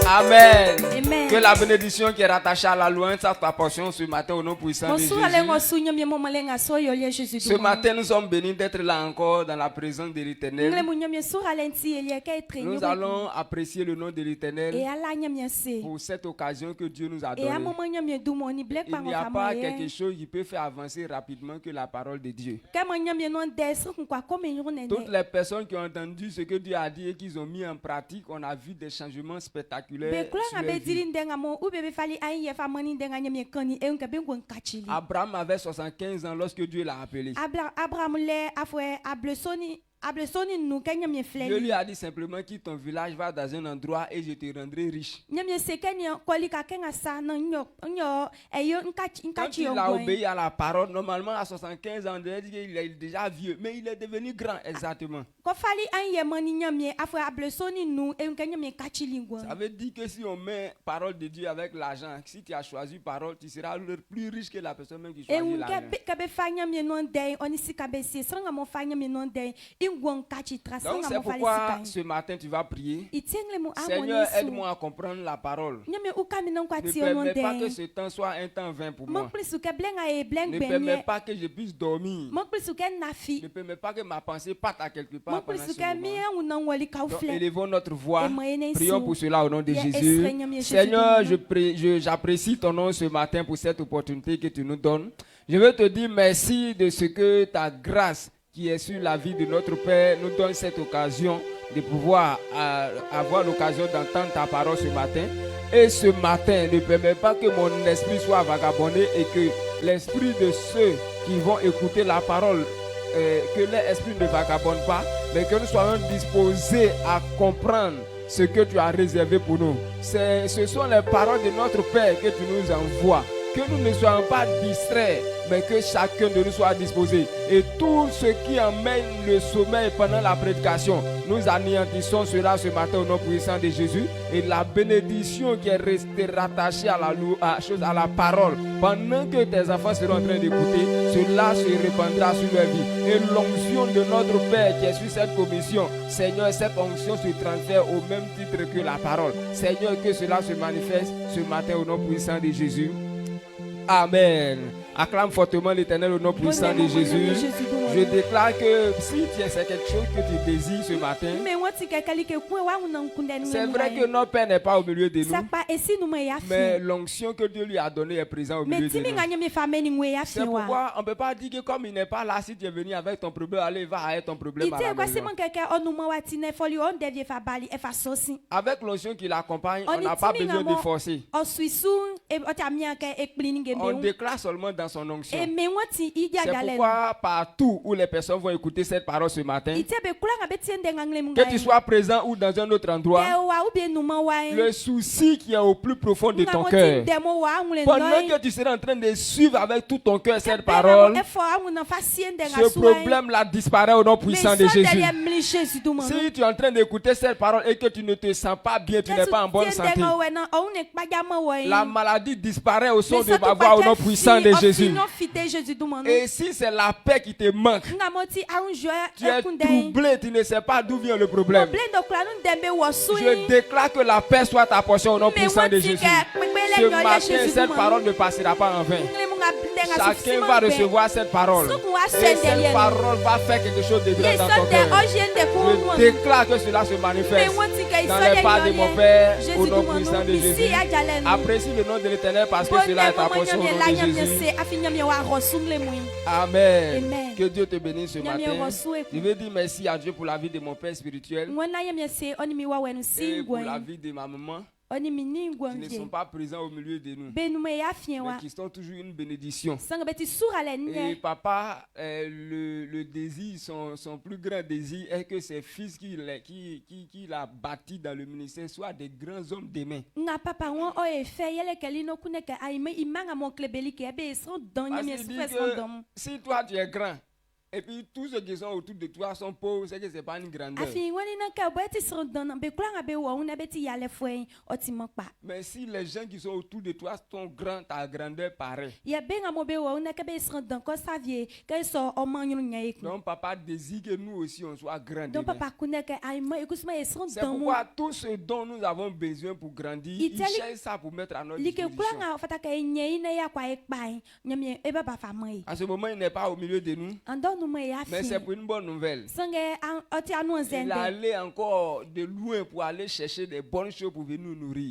Amen. Amen. Que la bénédiction qui est rattachée à la louange soit ta portion ce matin au nom puissant de Jésus. Ce matin, nous sommes bénis d'être là encore dans la présence de l'Éternel. Nous allons apprécier le nom de l'Éternel pour cette occasion que Dieu nous a donnée. Il n'y a pas quelque chose qui peut faire avancer rapidement que la parole de Dieu. Toutes les personnes qui ont entendu ce que Dieu a dit et qu'ils ont mis en pratique, on a vu des changements spectaculaires. Abraham avait 75 ans lorsque Dieu l'a appelé. Dieu lui a dit simplement quitte ton village, va dans un endroit et je te rendrai riche. Quand il a obéi à la parole, normalement à 75 ans, il est déjà vieux, mais il est devenu grand exactement. Ça veut dire que si on met parole de Dieu avec l'argent, si tu as choisi parole, tu seras plus riche que la personne même qui choisit l'argent. Donc c'est pourquoi ce matin tu vas prier. Seigneur, aide-moi à comprendre la parole. Ne permets pas que ce temps soit un temps vain pour moi. Ne permets pas que je puisse dormir. Ne permets pas que ma pensée parte à quelque part pendant ce moment. Donc élevons notre voix. Prions pour cela au nom de Jésus. Seigneur, j'apprécie ton nom ce matin pour cette opportunité que tu nous donnes. Je veux te dire merci de ce que ta grâce qui est sur la vie de notre Père nous donne cette occasion de pouvoir avoir l'occasion d'entendre ta parole ce matin. Et ce matin, ne permets pas que mon esprit soit vagabondé et que l'esprit de ceux qui vont écouter la parole, que leur esprit ne vagabonde pas, mais que nous soyons disposés à comprendre ce que tu as réservé pour nous. Ce sont les paroles de notre Père que tu nous envoies. Que nous ne soyons pas distraits, mais que chacun de nous soit disposé. Et tout ce qui emmène le sommeil pendant la prédication, nous anéantissons cela ce matin au nom puissant de Jésus. Et la bénédiction qui est restée rattachée à la parole, pendant que tes enfants seront en train d'écouter, cela se répandra sur leur vie. Et l'onction de notre Père qui est sur cette commission, Seigneur, cette onction se transfère au même titre que la parole. Seigneur, que cela se manifeste ce matin au nom puissant de Jésus. Amen. Acclame fortement l'Éternel au nom puissant de Jésus. Je déclare que si c'est quelque chose que tu désires ce matin, c'est vrai que notre Père n'est pas au milieu de nous, mais l'onction que Dieu lui a donnée est présente au milieu de nous. C'est pourquoi on ne peut pas dire que comme il n'est pas là, si tu es venu avec ton problème, allez, va avec ton problème à la maison. Avec l'onction qui l'accompagne, on n'a pas besoin de forcer. On déclare seulement dans son onction. C'est pourquoi partout où les personnes vont écouter cette parole ce matin, que tu sois présent ou dans un autre endroit, le souci qui est au plus profond de ton cœur, pendant que tu seras en train de suivre avec tout ton cœur cette parole, ce problème-là disparaît au nom puissant de Jésus. Si tu es en train d'écouter cette parole et que tu ne te sens pas bien, tu n'es pas en bonne santé, la maladie disparaît au son de ma voix au nom puissant de Jésus. Et si c'est la paix qui te manque, tu es troublé, tu ne sais pas d'où vient le problème, je déclare que la paix soit ta portion au nom puissant de Jésus. Ce matin, cette parole ne passera pas en vain. Chacun va recevoir cette parole. Et cette parole va faire quelque chose de grand dans ton cœur. Je déclare que cela se manifeste dans les pas de mon Père au nom puissant de Jésus. Apprécie le nom de l'Éternel parce que cela est ta portion au nom de Jésus. Amen. Que Dieu te bénisse ce matin. Je veux dire merci à Dieu pour la vie de mon Père spirituel et pour la vie de ma maman, qui ne sont pas présents au milieu de nous, mais qui sont toujours une bénédiction. Et papa, le désir, son plus grand désir est que ses fils qu'il a bâtis dans le ministère soient des grands hommes de main. Parce qu'il dit que si toi tu es grand, Et puis tous ceux qui sont autour de toi sont pauvres, c'est que c'est pas une grandeur. Mais si les gens qui sont autour de toi sont grands, ta grandeur paraît. Donc papa désire que nous aussi on soit grands. C'est pourquoi tout ce dont nous avons besoin pour grandir, il cherche ça pour mettre à notre disposition. À ce moment, il n'est pas au milieu de nous. Mais c'est pour une bonne nouvelle. Il allait encore de loin pour aller chercher des bonnes choses pour venir nous nourrir.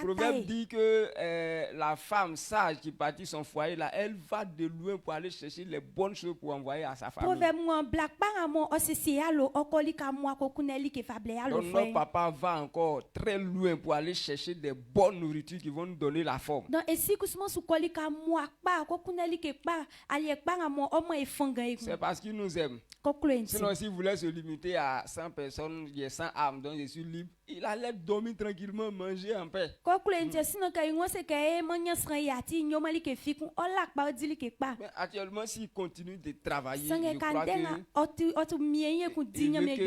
Proverbe dit que la femme sage qui bâtit son foyer, là, elle va de loin pour aller chercher les bonnes choses pour envoyer à sa famille. Donc notre papa va encore très loin pour aller chercher des bonnes nourritures qui vont nous donner la forme. C'est parce qu'il nous aime. Sinon, s'il voulait se limiter à 100 personnes, il y a 100 âmes, donc je suis libre, il allait dormir tranquillement, manger en paix. Mais actuellement, s'il continue de travailler, je crois qu'il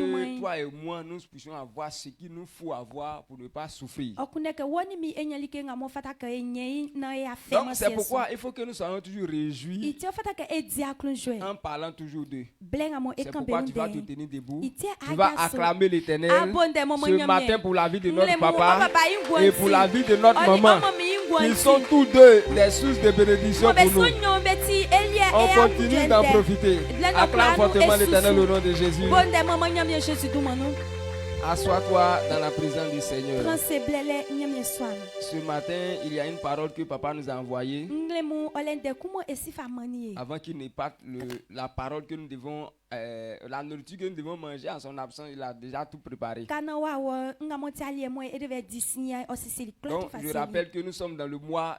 veut que toi et moi, nous puissions avoir ce qu'il nous faut avoir pour ne pas souffrir. Donc, c'est pourquoi il faut que nous soyons toujours réjouis en parlant toujours d'eux. C'est pourquoi tu vas te tenir debout. Tu vas acclamer l'Éternel ce matin pour la vie de notre papa et pour la vie de notre maman. Ils sont tous deux des sources de bénédiction pour nous. On continue d'en profiter. Acclame fortement l'Éternel au nom de Jésus. Assois-toi dans la présence du Seigneur. Ce matin, il y a une parole que papa nous a envoyée. Avant qu'il ne parte la parole que nous devons, la nourriture que nous devons manger en son absence, il a déjà tout préparé. Donc, je rappelle que nous sommes dans le mois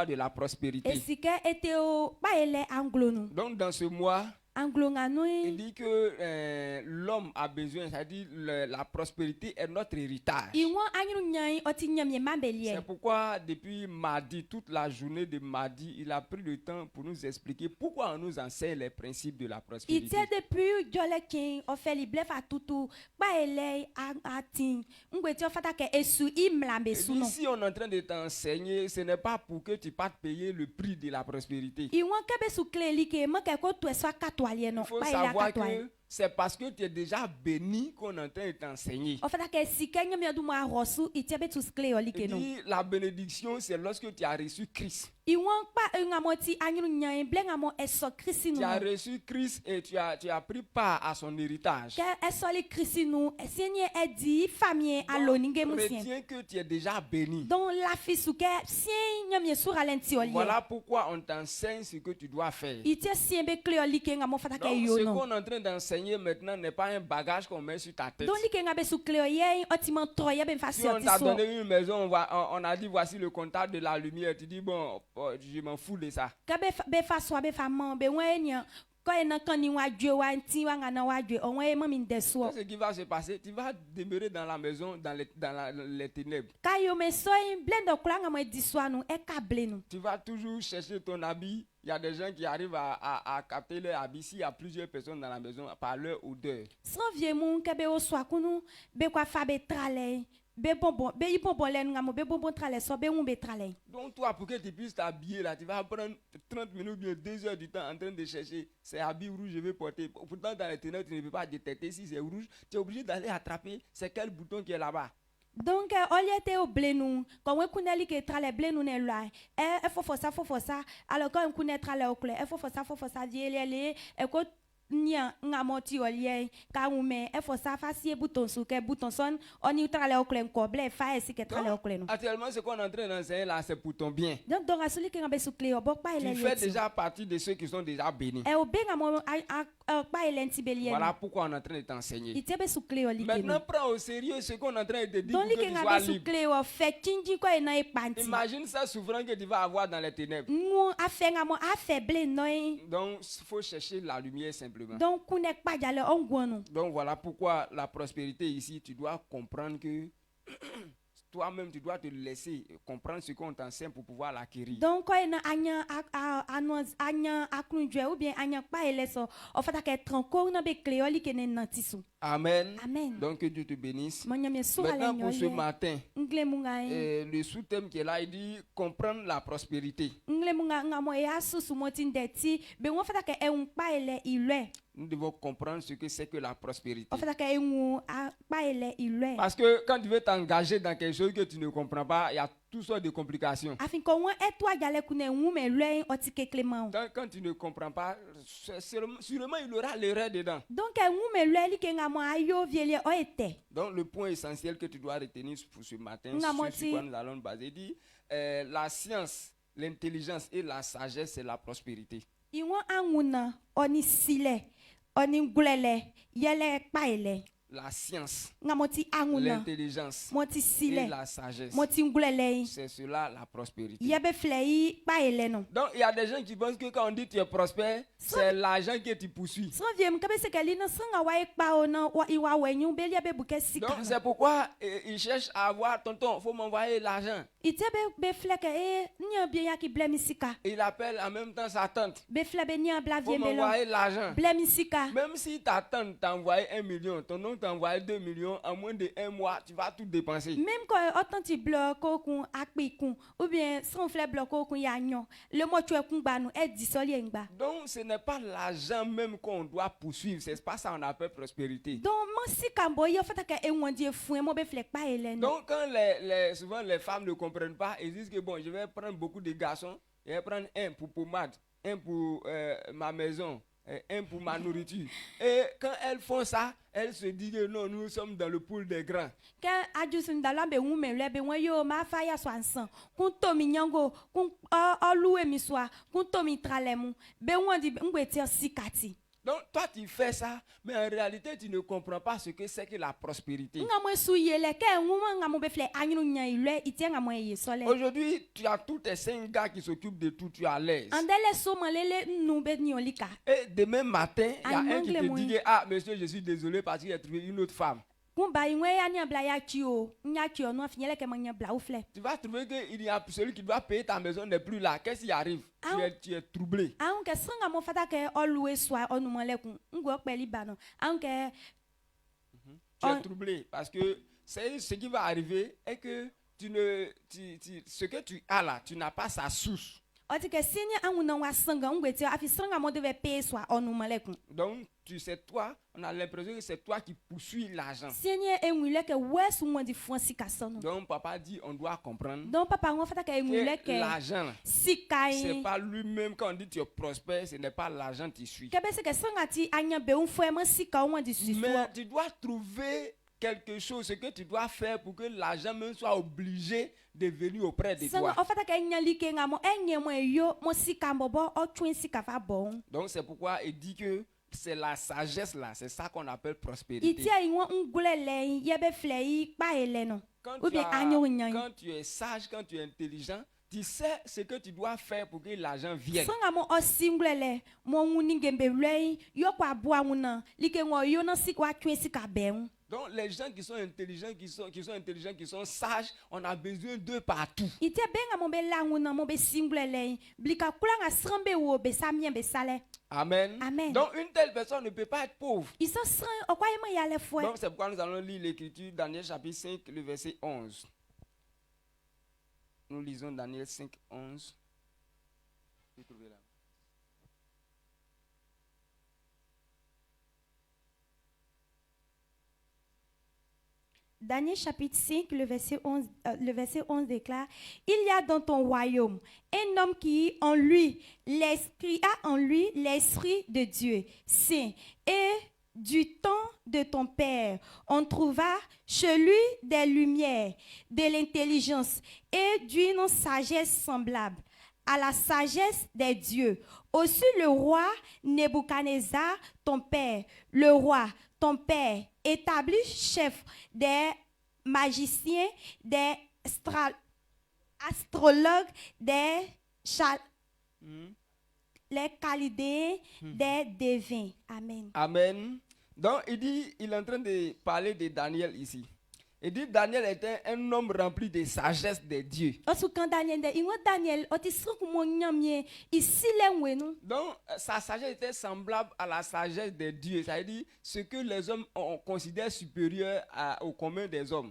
de la prospérité. Donc, dans ce mois, il dit que l'homme a besoin, c'est-à-dire la prospérité est notre héritage. C'est pourquoi depuis mardi, toute la journée de mardi, il a pris le temps pour nous expliquer pourquoi on nous enseigne les principes de la prospérité. Si on est en train de t'enseigner, ce n'est pas pour que tu partes payer le prix de la prospérité. Il faut savoir que c'est parce que tu es déjà béni qu'on est en train de t'enseigner. Il dit, la bénédiction, c'est lorsque tu as reçu Christ. Tu as reçu Christ et tu as pris part à son héritage. Retiens que tu es déjà béni. Voilà pourquoi on t'enseigne ce que tu dois faire. Donc, ce qu'on est en train d'enseigner maintenant n'est pas un bagage qu'on met sur ta tête. Si on t'a donné une maison, on a dit voici le comptable de la lumière. Tu dis bon, je m'en fous de ça. Ce qui va se passer, tu vas demeurer dans la maison, dans les ténèbres. Tu vas toujours chercher ton habit. Il y a des gens qui arrivent à capter leur habit. S'il y a plusieurs personnes dans la maison, par leur odeur. Donc toi, pour que tu puisses t'habiller là, tu vas prendre 30 minutes, bien 2 heures du temps en train de chercher ces habits rouges je vais porter. Pourtant dans les ténèbres, tu ne peux pas détecter si c'est rouge. Tu es obligé d'aller attraper c'est quel bouton qui est là-bas. Donc au lieu de blenu quand on connaît que tra les blenu ne là il faut ça alors quand on connaît tra les au clair il faut ça vieux nia ngamoti olie ka ume e faut ça facier bouton sous que bouton son on y tra les au clair ko blé fa esi que tra les au clair. Actuellement ce qu'on est en train d'enseigner là c'est pour ton bien. Donc asuli que ngabe sous clé bok pa ele. Tu fais déjà partie de ceux qui sont déjà bénis. E o benga mo pa ele ntibelien. Voilà pourquoi on est en train de t'enseigner. Maintenant prends au sérieux ce qu'on est en train de te dire pour que tu sois libre. Imagine ça souffrant que tu vas avoir dans les ténèbres. Donc il faut chercher la lumière simplement. Donc voilà pourquoi la prospérité ici, tu dois comprendre que toi-même, tu dois te laisser comprendre ce qu'on t'enseigne pour pouvoir l'acquérir. Donc, quand il y a ou bien Amen. Amen. Donc, que Dieu te bénisse. Maintenant, pour ce matin, le sous-thème qui est là, il dit comprendre la prospérité. Nous devons comprendre ce que c'est que la prospérité. Parce que quand tu veux t'engager dans quelque chose que tu ne comprends pas, il y a toutes sortes de complications. Quand tu ne comprends pas, sûrement il y aura l'erreur dedans. Donc le point essentiel que tu dois retenir pour ce matin, sur quoi nous allons nous baser, dit la science, l'intelligence et la sagesse, c'est la prospérité. La science, l'intelligence et la sagesse, c'est cela la prospérité. Donc il y a des gens qui pensent que quand on dit tu es prospère, c'est l'argent que tu poursuis. Donc c'est pourquoi ils cherchent à avoir tonton, il faut m'envoyer l'argent. Il appelle en même temps sa tante. Il faut m'envoyer l'argent. Même si ta tante t'a envoyé 1 million, ton oncle t'a envoyé 2 millions, en moins de 1 mois, tu vas tout dépenser. Même quand tu bloques ou bien son frère bloque le mois tu es donc ce n'est pas l'argent même qu'on doit poursuivre, c'est pas ça qu'on appelle prospérité. Donc quand souvent les femmes ne comprennent pas, ils disent que bon, je vais prendre beaucoup de garçons, je vais prendre un pour pommade, un pour ma maison, un pour ma nourriture. Et quand elles font ça, elles se disent que non, nous sommes dans le pool des grands. Donc toi tu fais ça, mais en réalité tu ne comprends pas ce que c'est que la prospérité. Aujourd'hui, tu as tous tes 5 gars qui s'occupent de tout, tu es à l'aise. Et demain matin, il y a un qui te dit ah monsieur, je suis désolé parce qu'il a trouvé une autre femme. Tu vas trouver que il y a celui qui doit payer ta maison n'est plus là. Qu'est-ce qui arrive? Tu es troublé. Tu es troublé parce que ce qui va arriver est que ce que tu as là, tu n'as pas sa source. Donc tu sais toi, on a l'impression que c'est toi qui poursuis l'argent. Donc papa dit on doit comprendre que l'argent, c'est pas lui-même. Quand on dit tu es prospère, ce n'est pas l'argent qui suit. Mais tu dois trouver quelque chose, ce que tu dois faire pour que l'argent même soit obligé de venir auprès de toi. Donc c'est pourquoi il dit que c'est la sagesse là, c'est ça qu'on appelle prospérité. Quand tu es sage, quand tu es intelligent, tu sais ce que tu dois faire pour que l'argent vienne. Donc les gens qui sont intelligents, qui sont sages, on a besoin d'eux partout. Amen. Amen. Donc une telle personne ne peut pas être pauvre. Donc c'est pourquoi nous allons lire l'écriture Daniel chapitre 5, le verset 11. Nous lisons Daniel 5, 11. Vous trouvez là. Daniel chapitre 5, le verset 11 déclare: il y a dans ton royaume un homme qui a en lui l'esprit de Dieu saint, et du temps de ton père on trouva chez lui des lumières, de l'intelligence et d'une sagesse semblable à la sagesse des dieux. Aussi le roi Nebuchadnezzar, ton père établit chef des magiciens, des astrologues, des les Chaldéens, des devins. Amen. Amen. Donc il est en train de parler de Daniel ici. Il dit Daniel était un homme rempli de sagesse de Dieu. Donc sa sagesse était semblable à la sagesse de Dieu. Ça veut dire ce que les hommes considèrent supérieur au commun des hommes.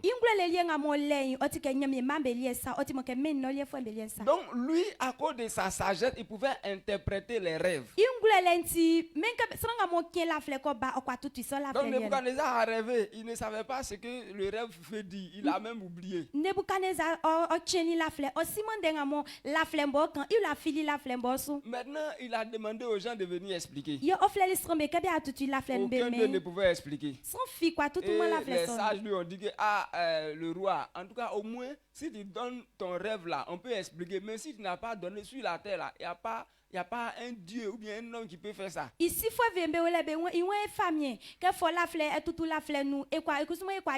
Donc lui, à cause de sa sagesse, il pouvait interpréter les rêves. Donc Nebuchadnezzar a rêvé, il ne savait pas ce que le rêve fait dire, il a même oublié. Maintenant il a demandé aux gens de venir expliquer. Aucun d'eux ne pouvait expliquer. Et les sages lui ont dit que le roi, en tout cas au moins si tu donnes ton rêve là, on peut expliquer, mais si tu n'as pas donné sur la terre là, il n'y a pas un Dieu ou bien un homme qui peut faire ça. Ici, faut famille que faut la fleur et tout la fleur nous et quoi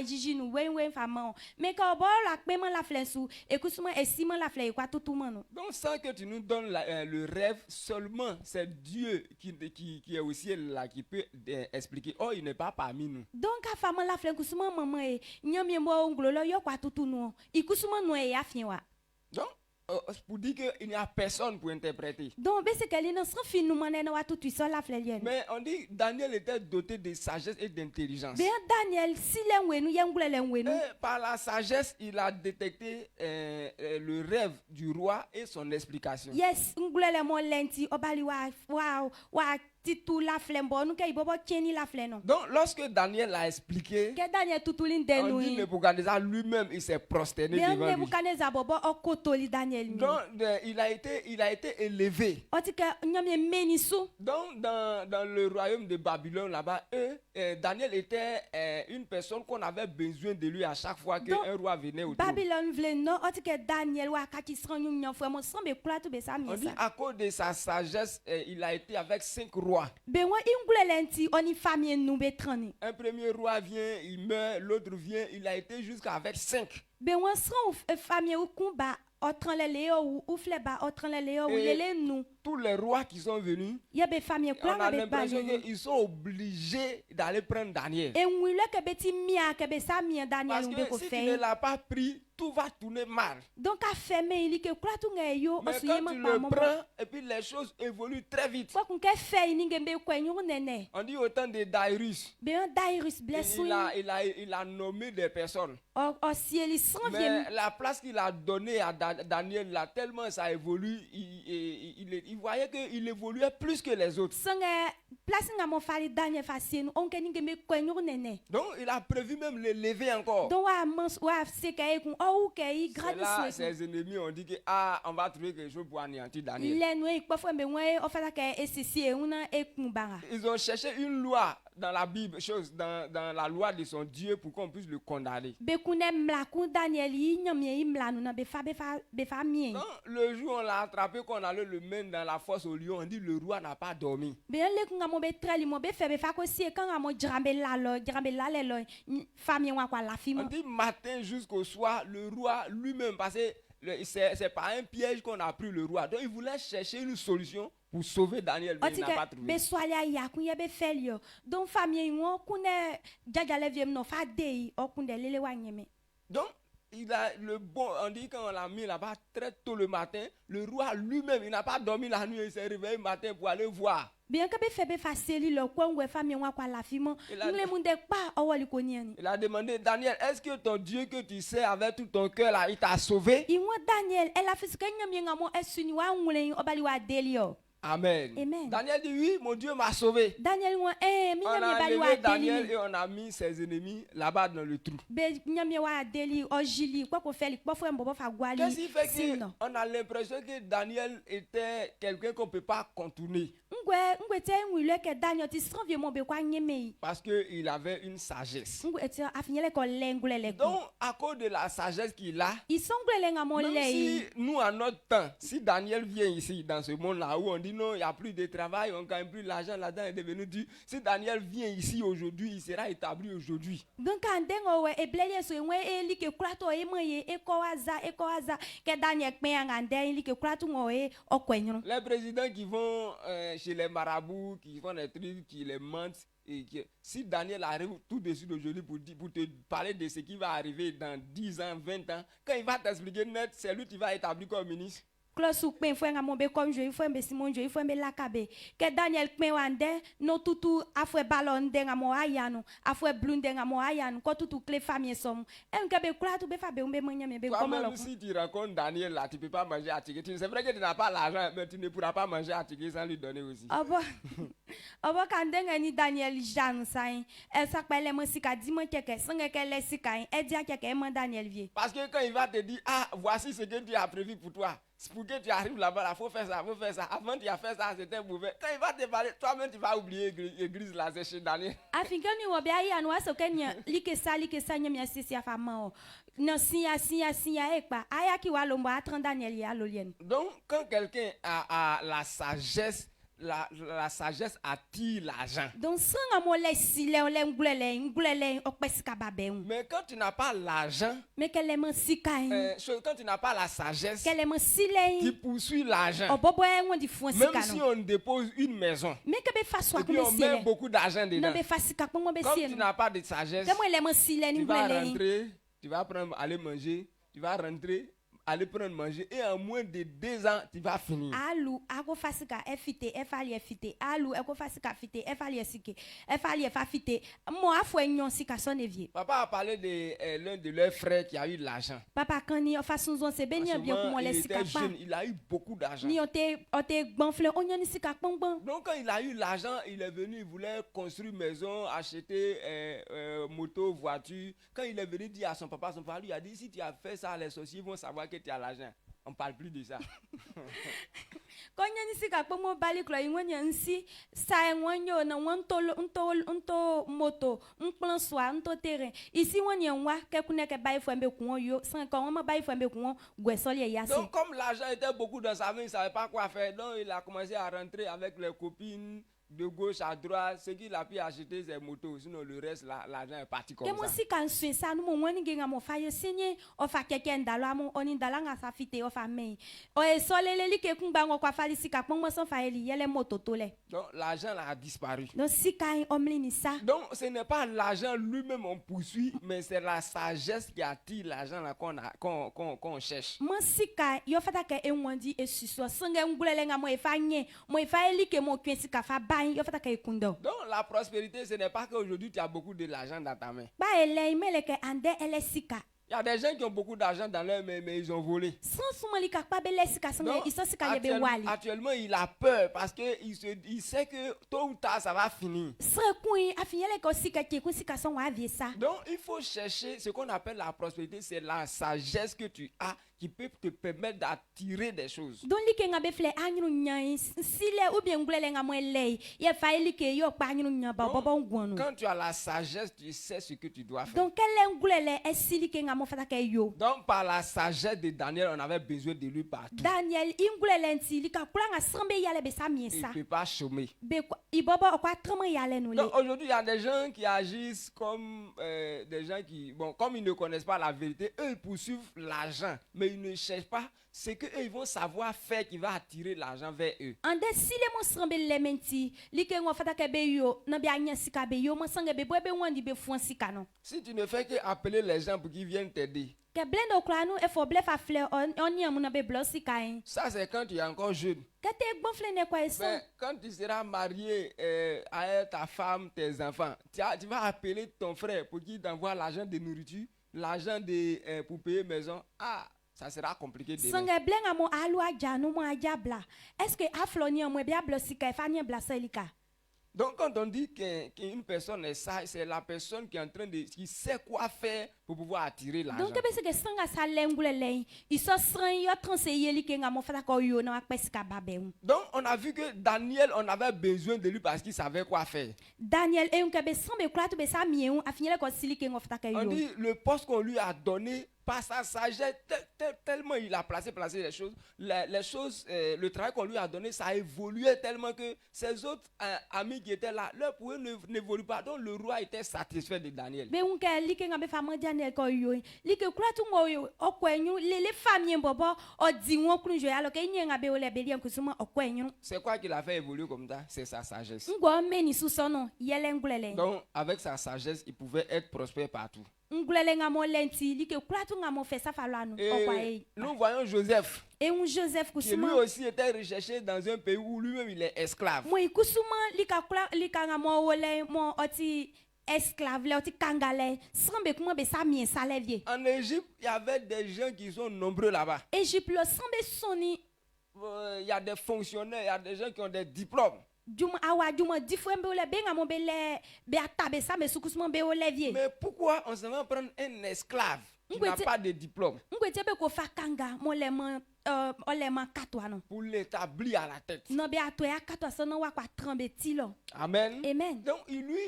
jiji nous mais quand la paiement la fleur sous et la fleur quoi tout monde. Donc sans que tu nous donnes le rêve, seulement c'est Dieu qui est aussi là qui peut expliquer. Oh, il n'est pas parmi nous. Donc à femme la fleur maman et nyamie mo ngolo yo quoi tout nous nous et afien. Donc pour dire qu'il n'y a personne pour interpréter. Donc, mais on dit Daniel était doté de sagesse et d'intelligence. Et par la sagesse, il a détecté le rêve du roi et son explication. Yes, donc lorsque Daniel a expliqué, on dit Nebuchadnezzar lui-même il s'est prosterné devant lui. Donc il a été élevé. Donc dans le royaume de Babylone là-bas, Daniel était une personne qu'on avait besoin de lui à chaque fois qu'un roi venait autour. On dit à cause de sa sagesse, il a été avec 5 rois. Un premier roi vient, il meurt, l'autre vient, il a été jusqu'à avec 5. Tous les rois qui sont venus, on a l'impression qu'ils sont obligés d'aller prendre Daniel. Parce que si tu ne l'as pas pris, tout va tourner mal. Donc mais quand tu le prends et puis les choses évoluent très vite. On dit au temps de Darius, il a nommé des personnes. Mais la place qu'il a donnée à Daniel, là, tellement ça évolue, il voyait qu'il évoluait plus que les autres. Donc il a prévu même l'élever encore. C'est là ses ennemis ont dit que on va trouver quelque chose pour anéantir Daniel. Ils ont cherché une loi dans la Bible, dans la loi de son Dieu pour qu'on puisse le condamner. Donc, le jour où on l'a attrapé, qu'on allait le mettre dans la fosse au lion, on dit le roi n'a pas dormi. On dit matin jusqu'au soir, le roi lui-même, parce que c'est pas un piège qu'on a pris le roi. Donc il voulait chercher une solution pour sauver Daniel, mais il n'a pas trouvé. Donc, on dit quand on l'a mis là-bas très tôt le matin, le roi lui-même, il n'a pas dormi la nuit, il s'est réveillé le matin pour aller voir. Il a demandé, Daniel, est-ce que ton Dieu que tu sais avec tout ton cœur là, il t'a sauvé? Amen. Amen. Daniel dit oui, mon Dieu m'a sauvé. On a enlevé Daniel et on a mis ses ennemis là-bas dans le trou. Qu'est-ce qui fait qu'on a l'impression que Daniel était quelqu'un qu'on ne peut pas contourner? Parce qu'il avait une sagesse. Donc, à cause de la sagesse qu'il a, même si nous, à notre temps, si Daniel vient ici, dans ce monde-là, où on dit non, il n'y a plus de travail, on ne gagne plus l'argent là-dedans, est devenu dur. Si Daniel vient ici aujourd'hui, il sera établi aujourd'hui. Les présidents qui vont chez les marabouts, qui font des trucs, qui les mentent, si Daniel arrive tout de suite aujourd'hui pour te parler de ce qui va arriver dans 10 ans, 20 ans, quand il va t'expliquer net, c'est lui qui va établir comme ministre. Close pen foi ngamo be comme je foi be Simon je foi be lakabe que Daniel pen wande no tutu afwe ballon de ngamo ayanu afwe blunde ngamo ayanu ko tutu clé famille som en ke be kula tu be fa be umbe manya me be comment même si tu rencontres Daniel là tu peux pas manger à ticket. C'est vrai que tu n'as pas l'argent mais tu ne pourras pas manger à ticket sans lui donner aussi. Abo kandenga ni Daniel Jean sain e sakpele mo sika di mo keke sange ke le sika e dia keke mo Daniel vie. Parce que quand il va te dire ah voici ce que Dieu a prévu pour toi. Pour que tu arrives là-bas, il faut faire ça, faut faire ça. Avant tu as fait ça, c'était mauvais. Quand il va te parler, toi-même tu vas oublier l'église là, c'est chez Daniel. Afinkani wo bia ya no aso kenya like sa nyamia sisi afama o. No siya ekpa. Aya ki wa lombo atran Daniel ya lolien. Donc quand quelqu'un a la sagesse, la sagesse attire l'argent. Donc sanga mo le sile o le ngulele okpesika babem. Mais quand tu n'as pas l'argent, mais qu'elle me sikain. Quand tu n'as pas la sagesse, qu'elle me sile qui poursuit l'argent. Même si on dépose une maison, mais que be façon et puis on met beaucoup d'argent dedans. Comme tu n'as pas de sagesse, tu vas rentrer, tu vas aller manger, tu vas rentrer, aller prendre manger et en moins de 2 ans tu vas finir. Alu ako fasika efite efali efite alu ako fasika fite efali esike efali efafite mo afo enyon sika son evie. Papa a parlé de l'un de leurs frères qui a eu de l'argent. Papa quand ni façon zon se benye bien pour moi les sika pas. Il a eu beaucoup d'argent. Ni ote gonflé onyon ni sika bonbon. Donc quand il a eu l'argent, il est venu, il voulait construire maison, acheter moto, voiture. Quand il est venu dire à son papa lui a dit si tu as fait ça les sorciers vont savoir que tu as l'argent. On parle plus de ça. Quand y a sika pomo bali klo inwonya nsi sa enwonyo na nto moto plan soa nto terrain ici wonya wa ke kuneke bai fwembe kuon yo san quand on bai fwembe kuon gwesoli yasi. Donc comme l'argent était beaucoup dans sa main, il savait pas quoi faire. Donc il a commencé à rentrer avec les copines de gauche à droite, ce qu'il a pu acheter ses motos, sinon le reste l'argent est parti comme ça. Moi si quand suis ça nous mo woni genga mo faye signé o fa keke ndalo amo oni ndala nga sa fite o fa mei o e solele li ke kumba ngo kwa fali sika pon mo son faye li yele moto tole. Donc l'argent là a disparu. Donc si quand omli ni ça. Donc ce n'est pas l'argent lui-même on poursuit, mais c'est la sagesse qui attire l'argent là qu'on cherche. Moi si quand yo fata ke enwandi e suso sange ngulele nga mo e fa nye mo e fa li ke mo kwen sika fa ba. Donc la prospérité, ce n'est pas qu'aujourd'hui tu as beaucoup de l'argent dans ta main. Il y a des gens qui ont beaucoup d'argent dans leur main, mais ils ont volé. Actuellement, il a peur parce qu'il sait que tôt ou tard, ça va finir. Donc, il faut chercher ce qu'on appelle la prospérité, c'est la sagesse que tu as qui peut te permettre d'attirer des choses. Quand tu as la sagesse, tu sais ce que tu dois faire. Donc par la sagesse de Daniel, on avait besoin de lui partout. Daniel, il ne peut pas chômer. Donc aujourd'hui, il y a des gens qui agissent comme des gens qui, comme ils ne connaissent pas la vérité, eux ils poursuivent l'argent, mais ils ne cherchent pas ce que eux ils vont savoir faire qui va attirer l'argent vers eux. Si tu ne fais que appeler les gens pour qu'ils viennent t'aider, ça c'est quand tu es encore jeune. Mais quand tu seras marié à ta femme, tes enfants, tu vas appeler ton frère pour qu'il t'envoie l'argent de nourriture, l'argent pour payer maison. Ah, ça sera compliqué. Est-ce que donc quand on dit qu'une personne est sage, c'est la personne qui est en train qui sait quoi faire pour pouvoir attirer l'argent. Donc on a vu que Daniel, on avait besoin de lui parce qu'il savait quoi faire. Daniel, on dit le poste qu'on lui a donné par sa sagesse, tellement il a placé les choses, le travail qu'on lui a donné, ça a évolué tellement que ses autres amis qui étaient là, leur pouvoir n'évolue pas. Donc le roi était satisfait de Daniel. Mais on a dit que Daniel ko yo, li que quoi tout mo o kwenyu les familles bobo o di won kunu jo alors que nyenga be o le beli en kusuma o kwenyu. C'est quoi qui l'a fait évoluer comme ça? C'est sa sagesse. Ngo meni sous son nom, yele ngulele. Donc avec sa sagesse, il pouvait être prospère partout. Et nous voyons Joseph. Et un Joseph qui lui aussi était recherché dans un pays où lui-même il est esclave. En Égypte, il y avait des gens qui sont nombreux là-bas. Il y a des fonctionnaires, il y a des gens qui ont des diplômes. Mais pourquoi on se va prendre un esclave qui n'a pas de diplôme pour l'établir à la tête? Amen. Amen. Donc lui,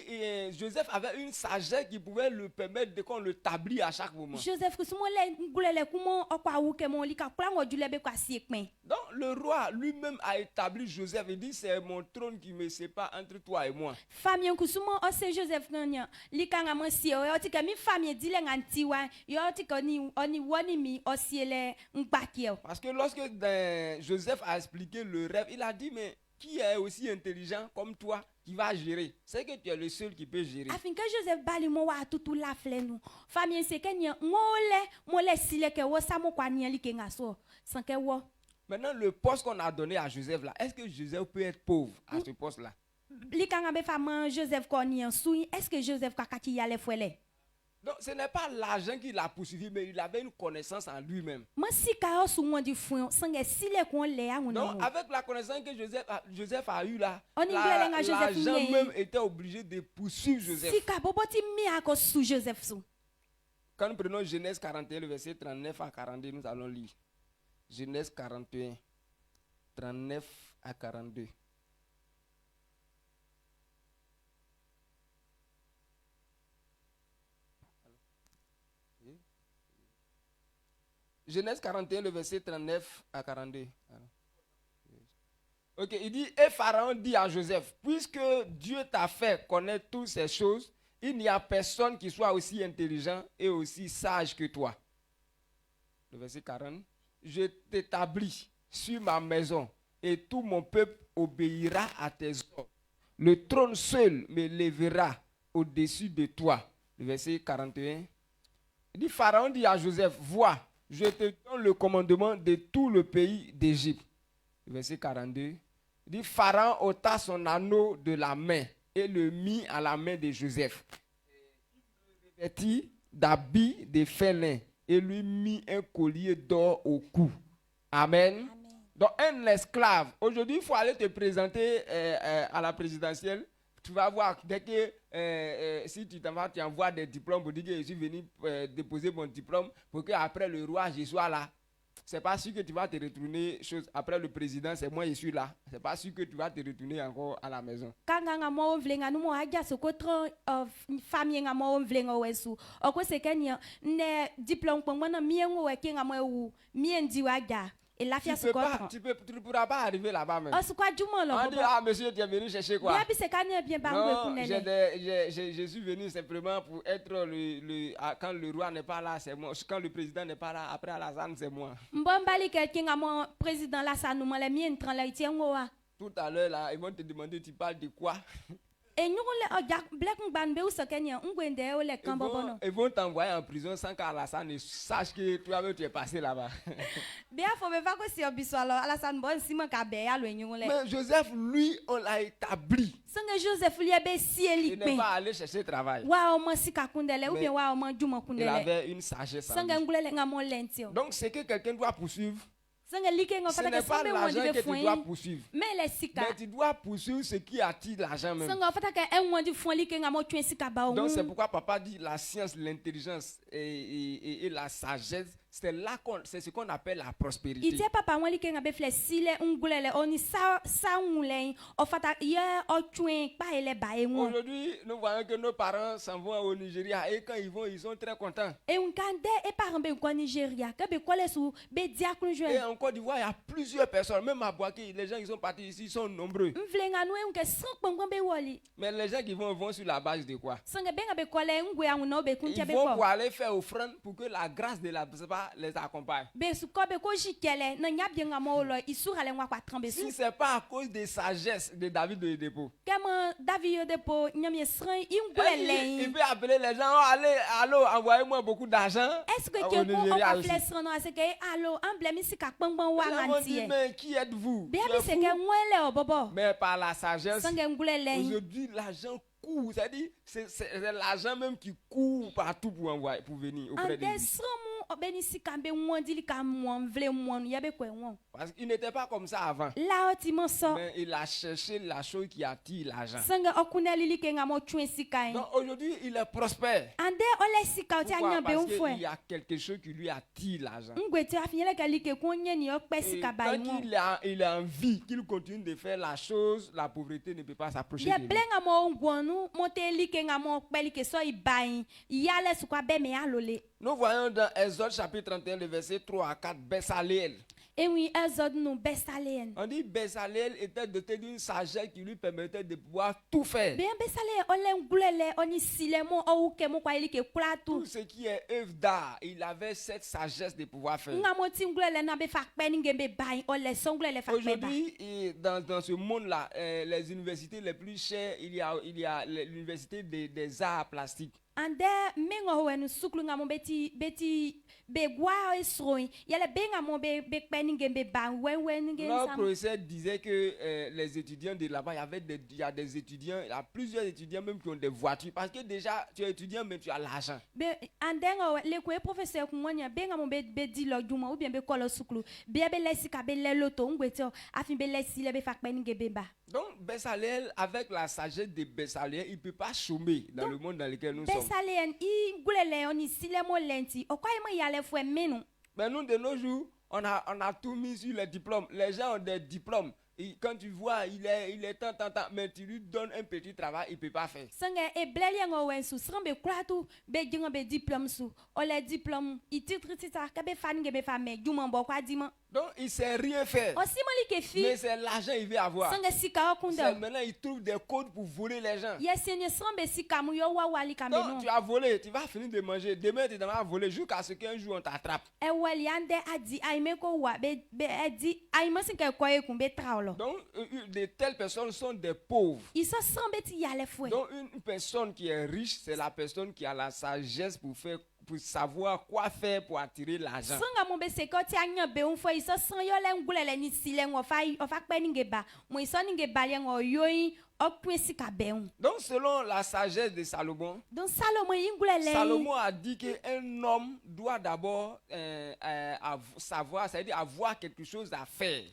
Joseph avait une sagesse qui pouvait le permettre de qu'on l'établit à chaque moment. Donc le roi lui-même a établi Joseph et dit c'est mon trône qui me sépare entre toi et moi. Parce que lorsque Joseph a expliqué le rêve, il a dit mais qui est aussi intelligent comme toi qui va gérer? C'est que tu es le seul qui peut gérer. Maintenant, le poste qu'on a donné à Joseph là, est-ce que Joseph peut être pauvre à ce poste là? Est-ce que Joseph donc ce n'est pas l'argent qui l'a poursuivi, mais il avait une connaissance en lui-même. Donc avec la connaissance que Joseph a eue là, l'argent même était obligé de poursuivre Joseph. Quand nous prenons Genèse 41, le verset 39 à 42, nous allons lire. Genèse 41, 39 à 42. Genèse 41, le verset 39 à 42. Ok, il dit, et Pharaon dit à Joseph, puisque Dieu t'a fait connaître toutes ces choses, il n'y a personne qui soit aussi intelligent et aussi sage que toi. Le verset 40, je t'établis sur ma maison et tout mon peuple obéira à tes ordres. Le trône seul me lèvera au-dessus de toi. Le verset 41, il dit, Pharaon dit à Joseph, vois, je te donne le commandement de tout le pays d'Égypte. Verset 42. Il dit, Pharaon ôta son anneau de la main et le mit à la main de Joseph. Il le revêtit d'habits de fin lin et lui mit un collier d'or au cou. Amen. Amen. Donc un esclave. Aujourd'hui, il faut aller te présenter à la présidentielle. Tu vas voir, dès que si tu t'en vas, tu envoies des diplômes pour dire que je suis venu déposer mon diplôme pour qu'après le roi, je sois là. C'est pas sûr que tu vas te retourner après le président, c'est moi, je suis là. C'est pas sûr que tu vas te retourner encore à la maison. Tu ne pourras pas arriver là-bas même. On dit, ah monsieur, tu es venu chercher quoi? Non, je suis venu simplement pour être quand le roi n'est pas là, c'est moi. Quand le président n'est pas là, après Alassane, c'est moi. Tout à l'heure, là, ils vont te demander, tu parles de quoi? Ils vont t'envoyer en prison sans qu'Alassane ne sache que toi-même tu es passé là-bas. Mais Joseph, lui, on l'a établi. Il n'est pas allé chercher travail. Il avait une sagesse. Donc, c'est que quelqu'un doit poursuivre. Ce n'est pas l'argent que tu dois poursuivre. Mais tu dois poursuivre ce qui attire l'argent même. Donc c'est pourquoi papa dit la science, l'intelligence et la sagesse, c'est ce qu'on appelle la prospérité. Aujourd'hui, nous voyons que nos parents s'en vont au Nigeria et quand ils vont, ils sont très contents. Et en Côte d'Ivoire, il y a plusieurs personnes. Même à Boaké, les gens qui sont partis ici sont nombreux. Mais les gens qui vont sur la base de quoi? Ils vont pour aller faire offrande pour que la grâce de la les accompagne. Si ce n'est pas à cause des sagesses de David de Dépôt, il peut appeler les gens, allô, envoyez-moi beaucoup d'argent. Est-ce que quelqu'un a fait mais qui êtes-vous? Mais par la sagesse, aujourd'hui l'argent court, c'est-à-dire c'est l'argent même qui court partout pour envoyer, pour venir auprès de lui. Parce qu'il n'était pas comme ça avant. Mais il a cherché la chose qui attire l'argent. Donc aujourd'hui, il est prospère. Pourquoi? Parce qu'il y a quelque chose qui lui attire l'argent. Et quand il a envie qu'il continue de faire la chose, la pauvreté ne peut pas s'approcher de lui. Nous voyons dans Exode chapitre 31, le verset 3 à 4, Bessaleel. Et oui, Exode nous Bessaleel. On dit Bessaleel était doté d'une sagesse qui lui permettait de pouvoir tout faire. Tout ce qui est œuvre d'art, il avait cette sagesse de pouvoir faire. Aujourd'hui, dans ce monde-là, les universités les plus chères, il y a l'université des arts plastiques. Notre professeur disait que les étudiants de là-bas, il y a des étudiants, il y a plusieurs étudiants même qui ont des voitures parce que déjà tu es étudiant mais tu as l'argent. Donc Bessaleel, avec la sagesse de Bessaleel, il ne peut pas chômer dans le monde dans lequel nous sommes. Mais nous, de nos jours, on a tout mis sur les diplômes. Les gens ont des diplômes. Et quand tu vois, il est tant, mais tu lui donnes un petit travail, il ne peut pas faire. Donc, il ne sait rien faire. Mais c'est l'argent qu'il veut avoir. Maintenant, il trouve des codes pour voler les gens. Donc, tu as volé, tu vas finir de manger. Demain, tu vas voler jusqu'à ce qu'un jour on t'attrape. Donc, de telles personnes sont des pauvres. Donc, une personne qui est riche, c'est la personne qui a la sagesse pour savoir quoi faire pour attirer l'argent. Donc selon la sagesse de Salomon, Salomon a dit qu'un homme doit d'abord savoir, c'est-à-dire avoir quelque chose à faire.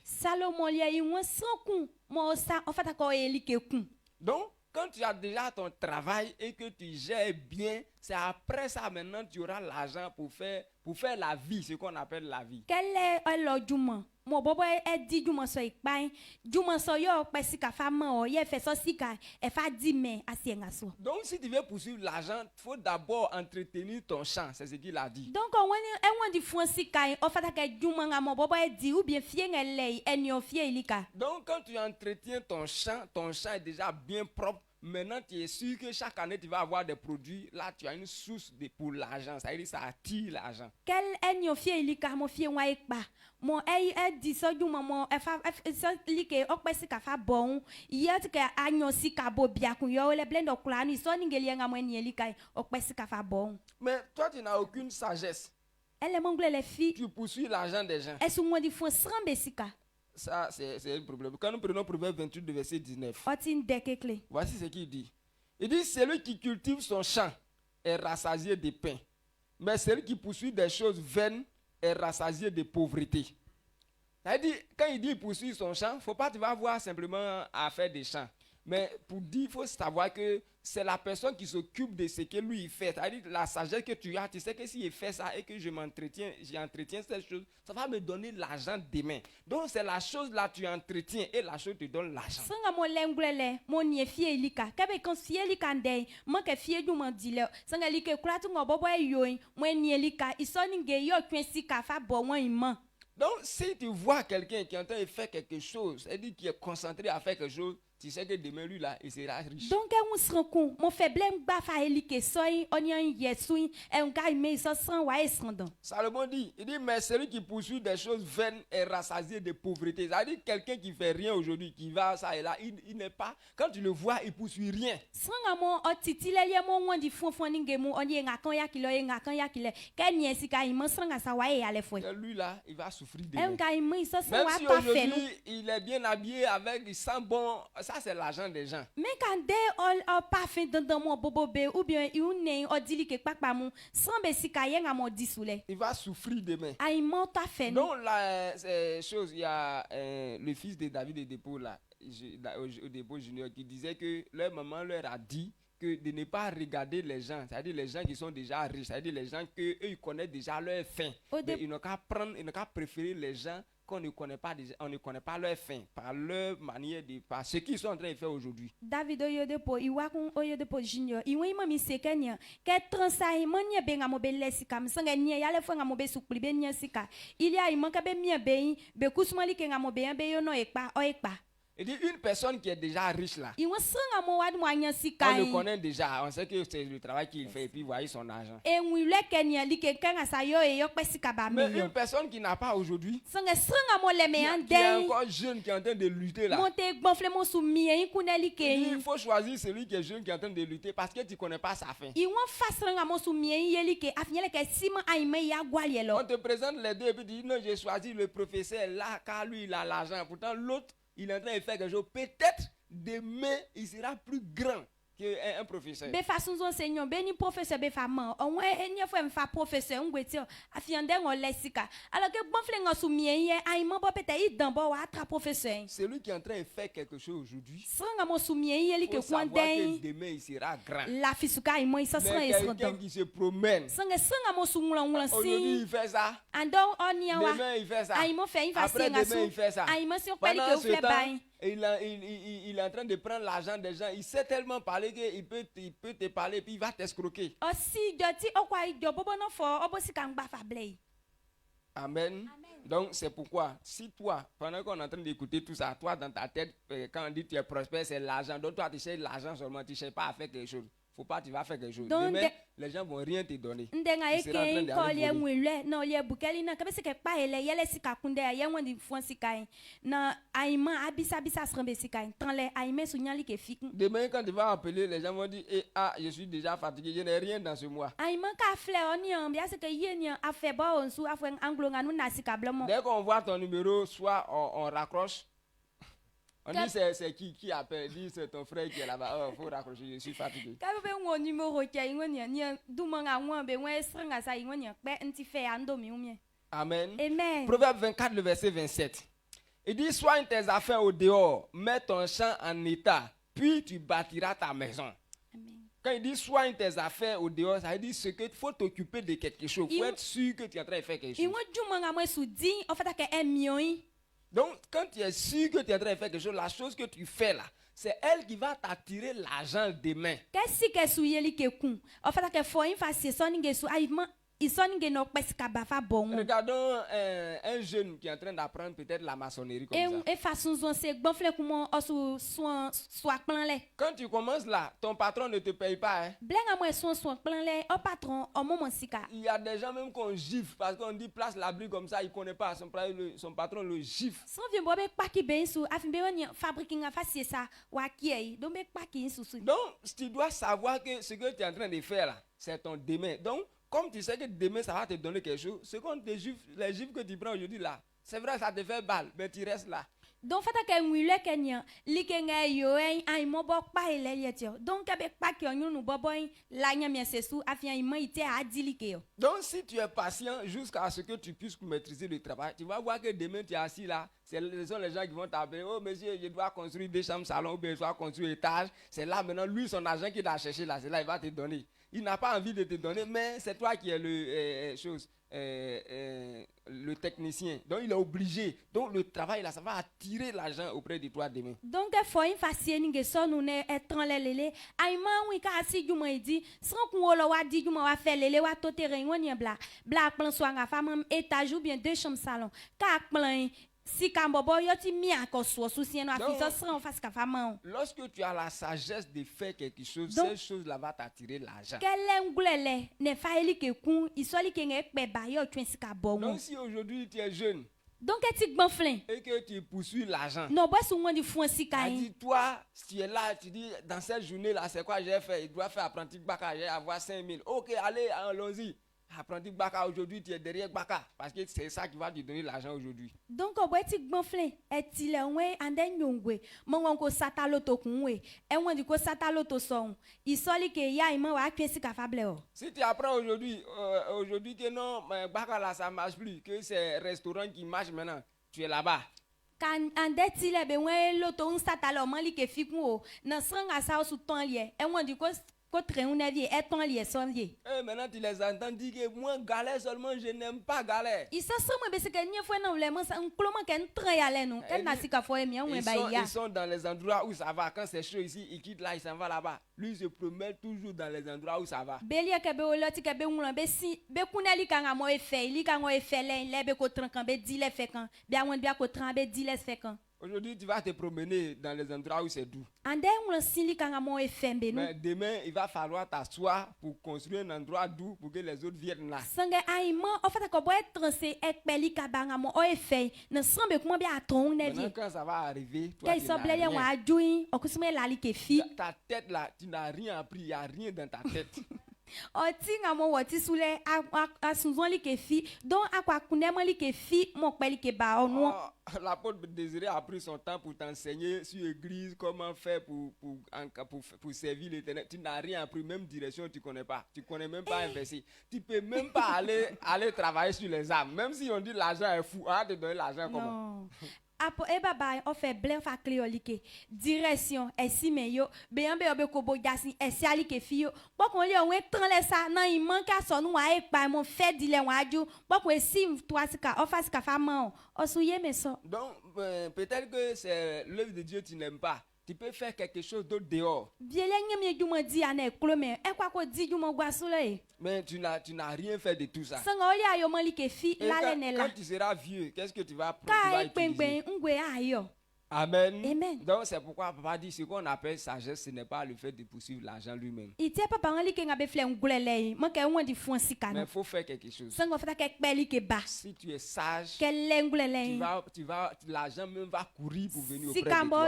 Donc quand tu as déjà ton travail et que tu gères bien, c'est après ça maintenant tu auras l'argent pour faire la vie, ce qu'on appelle la vie. Donc si tu veux poursuivre l'argent, il faut d'abord entretenir ton champ, c'est ce qu'il a dit. Donc quand tu entretiens ton champ est déjà bien propre. Maintenant, tu es sûr que chaque année, tu vas avoir des produits. Là, tu as une source pour l'argent. Ça veut dire que ça attire l'argent. Mais toi, tu n'as aucune sagesse. Tu poursuis l'argent des gens. Ça, c'est un problème. Quand nous prenons Proverbe 28, verset 19, voici ce qu'il dit. Il dit, celui qui cultive son champ est rassasié de pain, mais celui qui poursuit des choses vaines est rassasié de pauvreté. C'est-à-dire, quand il dit poursuivre son champ, faut pas tu vas avoir simplement à faire des champs. Mais pour dire, il faut savoir que c'est la personne qui s'occupe de ce que lui il fait. C'est-à-dire la sagesse que tu as, tu sais que s'il fait ça et que j'entretiens cette chose, ça va me donner l'argent demain. Donc c'est la chose là tu entretiens et la chose te donne l'argent. Donc si tu vois quelqu'un qui est en train de faire quelque chose, c'est-à-dire qui est concentré à faire quelque chose, tu sais que demain lui là il sera riche. Donc Salomon dit, il dit mais celui qui poursuit des choses vaines est rassasié de pauvreté. C'est-à-dire quelqu'un qui fait rien aujourd'hui, qui va ça et là, il n'est pas, quand tu le vois, il poursuit rien. Lui là, il va souffrir demain. Même si aujourd'hui il est bien habillé avec, il sent bon, ça c'est l'argent des gens. Il va souffrir demain. Donc la chose, il y a le fils de David de Dépôt là, au Dépôt Junior, qui disait que leur maman leur a dit que de ne pas regarder les gens, c'est-à-dire les gens qui sont déjà riches, c'est-à-dire les gens que eux ils connaissent déjà leur faim. Mais ils n'ont qu'à prendre, ils n'ont qu'à préférer les gens qu'on ne connaît pas déjà, on ne connaît pas leur faim, par leur manière de, par ce qu'ils sont en train de faire aujourd'hui. David Oyedepo, Oyedepo Junior, mami sekenya, ke transai manya benga mobile sika, msanga nia yale fanga mobe suklibe nia sika. Il y a imanka be mia bei, be kusmali kenga mobe be yo no ekpa, oekpa. Il dit une personne qui est déjà riche là. On le connaît déjà, on sait que c'est le travail qu'il fait et puis voyez son argent. Mais une personne qui n'a pas aujourd'hui, qui est encore jeune, qui est en train de lutter là. Il faut choisir celui qui est jeune, qui est en train de lutter parce que tu ne connais pas sa fin. On te présente les deux et puis tu dis non, j'ai choisi le professeur là car lui il a l'argent. Pourtant l'autre, il est en train de faire quelque chose. Peut-être demain, il sera plus grand qu'un professeur. Alors celui qui est en train de faire quelque chose aujourd'hui, il faut savoir que demain, il sera grand. Mais quelqu'un qui se promène, aujourd'hui il fait ça, demain il fait ça, après demain il fait ça. Pendant ce temps, il est en train de prendre l'argent des gens. Il sait tellement parler qu'il peut te parler puis il va t'escroquer. Amen. Donc c'est pourquoi, si toi, pendant qu'on est en train d'écouter tout ça, toi dans ta tête, quand on dit tu es prospère, c'est l'argent. Donc toi tu cherches l'argent seulement, tu ne cherches pas à faire quelque chose. Faut pas, tu vas faire quelque chose. Demain, les gens vont rien te donner. Ils seront en train d'aller voler. Demain, quand tu vas appeler, les gens vont dire je suis déjà fatigué, je n'ai rien dans ce mois. Dès qu'on voit ton numéro, soit on raccroche. On dit c'est qui appelle, dit c'est ton frère qui est là-bas. Oh, faut raccrocher, je suis fatigué. Amen. Amen. Proverbe 24, le verset 27. Il dit soigne tes affaires au dehors, mets ton champ en état, puis tu bâtiras ta maison. Amen. Quand il dit soigne tes affaires au dehors, ça veut dire qu'il faut t'occuper de quelque chose. Il faut être sûr que tu es en train de faire quelque chose. Donc, quand tu es sûr que tu es en train de faire quelque chose, la chose que tu fais là, c'est elle qui va t'attirer l'argent demain. Regardons un jeune qui est en train d'apprendre peut-être la maçonnerie comme ça. Quand tu commences là, ton patron ne te paye pas. Hein? Il y a des gens même qu'on gifle parce qu'on dit place l'abri comme ça, il ne connaît pas. Son patron le gifle. Donc, tu dois savoir que ce que tu es en train de faire là, c'est ton demain. Donc, comme tu sais que demain ça va te donner quelque chose, ce qu'on te gifle, les gifles que tu prends aujourd'hui là, c'est vrai ça te fait balle, mais tu restes là. Donc fata ke ngwile kenya likenga yo ai mo bo pa ele yetio. Donc ke be pa ke onu bo boy la nya mi sesu afia ima ite adilike yo. Donc si tu es patient jusqu'à ce que tu puisses maîtriser le travail, tu vas voir que demain tu es assis là, ce sont les gens qui vont t'appeler, oh monsieur, je dois construire 2 chambres salon ou bien je dois construire un étage. C'est là maintenant lui son argent qu'il a cherché là, c'est là il va te donner. Il n'a pas envie de te donner, mais c'est toi qui es le technicien. Donc il est obligé. Donc le travail là, ça va attirer l'argent auprès de toi demain. Donc il faut une facile que ça nous ne étant lele. Aïma oui ka si du mois dit, sans qu'on le wa dit du mois va faire lele wa to terrain on y bla. Bla plan soit nga femme étage ou bien 2 chambres salon. Ka plan si kambobo yo ti mi akoso sous sien no afisa sans face ka femme. Lorsque tu as la sagesse de faire quelque chose, ces choses là va t'attirer l'argent. Quel ngulele ne fa eli ke kun isoli ke nge pe ba yo twen sika bon. Donc si aujourd'hui tu es jeune, donc tu gonflin et que tu poursuis l'argent. Non, bois souvent du fond sika. Dis toi, si tu es là, tu dis dans cette journée là, c'est quoi j'ai fait? Il doit faire apprenti Baka, j'ai avoir 5000. OK, allez, allons-y. Apprenti Baka aujourd'hui, tu es derrière Baka parce que c'est ça qui va te donner l'argent aujourd'hui. Donc on boit ti gonflin et il est ouais ande nyongwe. Mon ko sata loto kunwe. Et on dit ko sata loto son. Il soli ke ya ima wa kwesi ka fable o. Si tu apprends aujourd'hui que non, Baka là ça marche plus, que c'est restaurant qui marche maintenant, tu es là-bas. Quand ande ti le be ouais loto un sata lo man li ke fikun o. Na sanga sa o su ton lié. Et on dit ko maintenant tu les entends dire que moi galère seulement je n'aime pas galère. Ils sont dans les endroits où ça va. Quand c'est chaud ici, ils quittent là, ils s'en vont là-bas. Lui il se promène toujours dans les endroits où ça va. Aujourd'hui, tu vas te promener dans les endroits où c'est doux. Mais demain, il va falloir t'asseoir pour construire un endroit doux pour que les autres viennent là. Maintenant, quand ça va arriver, toi, ta tête là, tu n'as rien appris, il n'y a rien dans ta tête. L'apôtre Désiré a pris son temps pour t'enseigner sur l'église, comment faire pour servir l'Éternel. Tu n'as rien appris, même direction tu connais pas. Tu connais même pas un verset. Tu peux même pas aller travailler sur les âmes. Même si on dit l'argent est fou, on va te donner l'argent comment? Apo e baba on fait blen fa cléolike direction e si meyo be yan be obe ko bo jasin e si ali ke fio bo kon le on tran le sa nan i man ka so nu wa e pa mo fe di le wan aju bo ko e si toi sika o fa sika fa man o souye me so. Donc peut-être que c'est l'œuvre de Dieu tu n'aimes pas. Tu peux faire quelque chose d'autre dehors. Mais tu n'as rien fait de tout ça. Et quand tu seras vieux, qu'est-ce que tu vas utiliser? Amen. Amen. Donc c'est pourquoi papa dit ce qu'on appelle sagesse, ce n'est pas le fait de poursuivre l'argent lui-même. Mais il faut faire quelque chose. Si tu es sage, l'argent même va courir pour venir auprès de toi.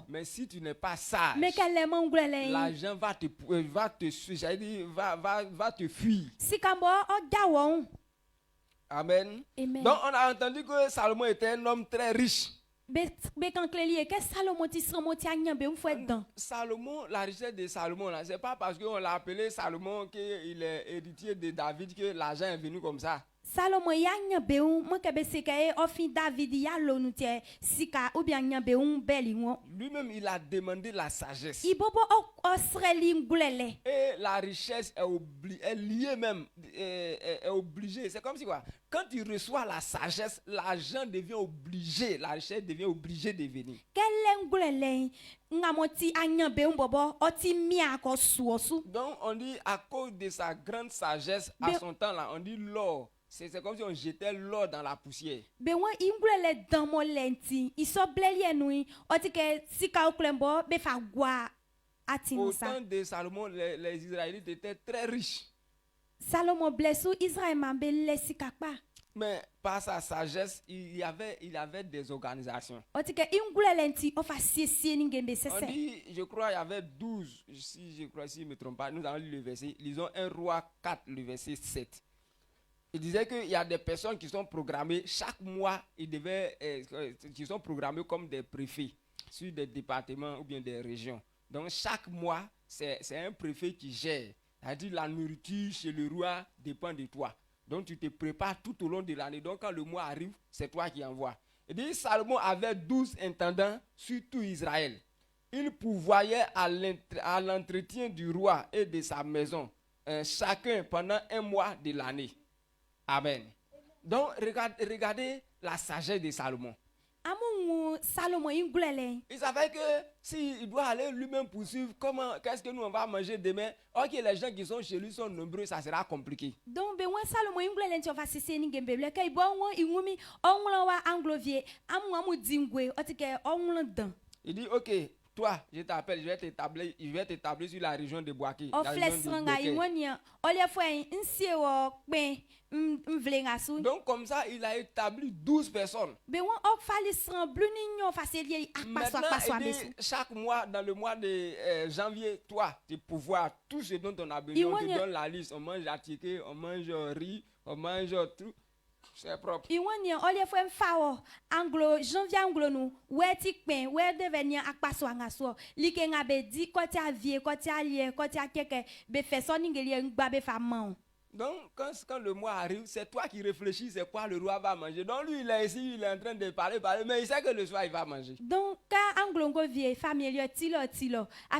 Mais si tu n'es pas sage, l'argent va te fuir. Amen. Amen. Donc on a entendu que Salomon était un homme très riche. Salomon, la richesse de Salomon, c'est pas parce qu'on l'a appelé Salomon qu'il est héritier de David que l'argent est venu comme ça. Salomon yanya beun mo ke be sikae ofi David ya lo nu tie sika ou bien nya beun beli won. Lui-même il a demandé la sagesse. Ibobo osreli ngulele. Et la richesse est liée même est obligée. C'est comme si quoi? Quand tu reçois la sagesse, l'argent devient obligé, la richesse devient obligée de venir. Quel ngulele ngamoti anya beun bobo oti mi akosu osu. Donc on dit à cause de sa grande sagesse à son temps là, on dit l'or. C'est comme si on jetait l'or dans la poussière. Autant de Salomon, les Israélites étaient très riches. Mais par sa sagesse, il y avait des organisations. On dit, je crois, il y avait 12, si je ne me trompe pas, nous avons lu le verset, lisons 1 Roi 4, le verset 7. Il disait qu'il y a des personnes qui sont programmées, chaque mois, qui sont programmés comme des préfets sur des départements ou bien des régions. Donc chaque mois, c'est un préfet qui gère. C'est-à-dire la nourriture chez le roi dépend de toi. Donc tu te prépares tout au long de l'année. Donc quand le mois arrive, c'est toi qui envoies. Il dit Salomon avait 12 intendants sur tout Israël. Il pourvoyait à l'entretien du roi et de sa maison, chacun pendant un mois de l'année. Amen. Donc regardez la sagesse de Salomon. Il savait que s'il doit aller lui-même poursuivre, qu'est-ce que nous on va manger demain? Ok, les gens qui sont chez lui sont nombreux, ça sera compliqué. Donc, il dit ok, toi, je t'appelle, je vais t'établir sur la région de Boaké. Donc comme ça, il a établi 12 personnes. Maintenant, il dit, chaque mois, dans le mois de janvier, toi, tu pourvois tout ce dont on a besoin. On te donne la liste. On mange attiqué, on mange riz, on mange tout. C'est propre. Donc, quand le mois arrive, c'est toi qui réfléchis, c'est quoi le roi va manger. Donc, lui, il est ici, il est en train de parler, mais il sait que le soir, il va manger. Donc, quand Anglongo vient, famille, tilo, a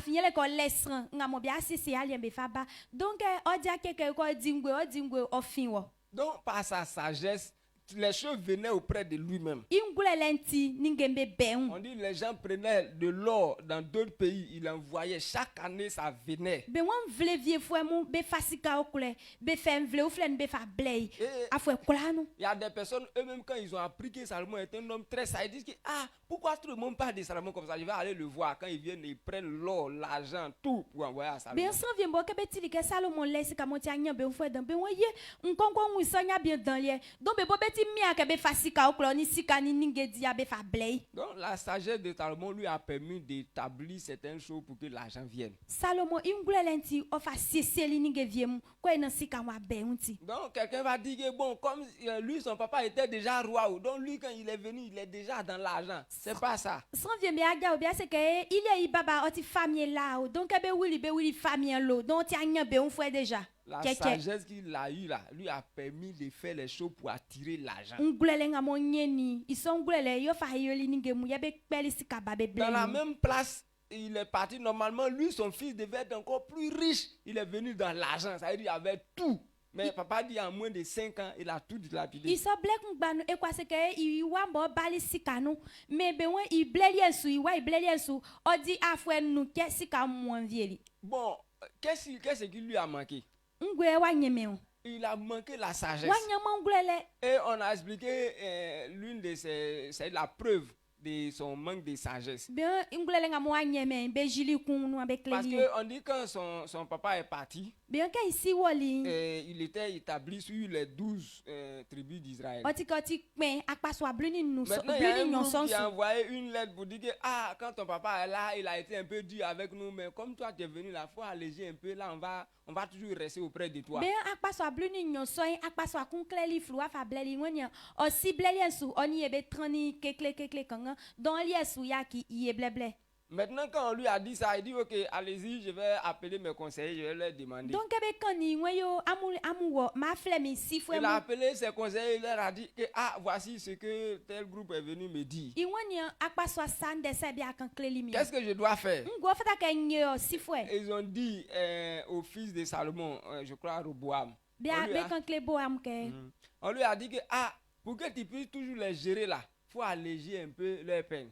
fini l'école, laissant, n'a mon bien assisté à l'embefaba. Donc, on dit à quelqu'un qu'on dit, on finit. Donc, par sa sagesse, les choses venaient auprès de lui-même. On dit les gens prenaient de l'or dans d'autres pays, ils l'envoyaient. Chaque année, ça venait. Il y a des personnes, eux-mêmes, quand ils ont appris que Salomon est un homme très sage, ils disent que, pourquoi tout le monde parle de Salomon comme ça? Je vais aller le voir. Quand ils viennent, ils prennent l'or, l'argent, tout pour envoyer à Salomon. Donc la sagesse de Salomon lui a permis d'établir certaines choses pour que l'argent vienne. Donc quelqu'un va dire que bon, comme lui son papa était déjà roi, donc lui quand il est venu, il est déjà dans l'argent. C'est pas ça. La sagesse qu'il a eue là, lui a permis de faire les choses pour attirer l'argent. Dans la même place, il est parti. Normalement, lui, son fils devait être encore plus riche. Il est venu dans l'argent, ça veut dire qu'il avait tout. Mais papa dit en moins de 5 ans, il a tout dilapidé. Bon, qu'est-ce qui lui a manqué? Il a manqué la sagesse. Et on a expliqué l'une de c'est la preuve de son manque de sagesse. Parce qu'on dit que son papa est parti, il était établi sur les 12 tribus d'Israël. Maintenant, il y a un groupe qui a envoyé une lettre pour dire que quand ton papa est là, il a été un peu dur avec nous, mais comme toi tu es venu là, il faut alléger un peu, là on va toujours rester auprès de toi. Maintenant, quand on lui a dit ça, il dit ok, allez-y, je vais appeler mes conseillers, je vais leur demander. Il a appelé ses conseillers, il leur a dit que voici ce que tel groupe est venu me dire. Qu'est-ce que je dois faire? Ils ont dit au fils de Salomon, je crois Roboam. On lui a dit que pour que tu puisses toujours les gérer là, il faut alléger un peu leur peine.